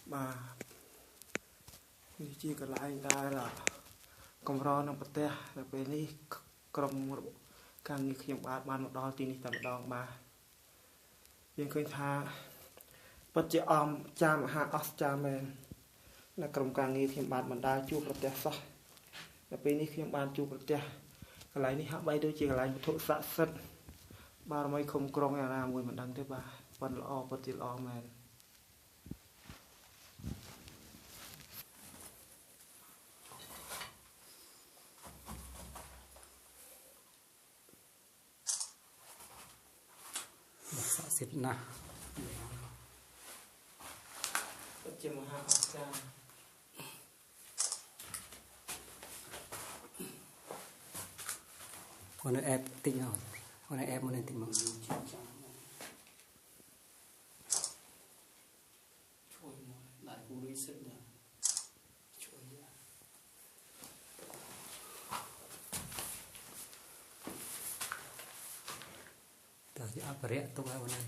bà chỉ còn lại ta là công ro nông bát tè là bênนี้ក្រុមការងារខ្ញុំបានមកដល់ទីនេះតែម្ដងបាទយើងឃើញថាពិតជាអមចាមហាអស្ចារ្យមែននៅក្រុមការងារខ្ញុំបានបណ្ដាជួបប្រទេសសោះតែពេលនេះខ្ញុំបានជួបប្រទេសកន្លែងនេះហាក់បីដូចជាកន្លែងវត្ថុស័ក្តិសិទ្ធិបារមីឃុំក្រុងយ៉ាងណាមួយមិនដឹងទេបាទប៉ុនល្អពិតជាល្អមែនស័ក្តិសិទ្ធិណាស់ពិតជាមហាអស្ចារ្យអូនអេបតិចអត់អូនអេបមកនេះតិចមកជួយមកដាក់គូរីសិទ្ធណាជួយតើជាអបរិយទុកឲ្យអូននេះ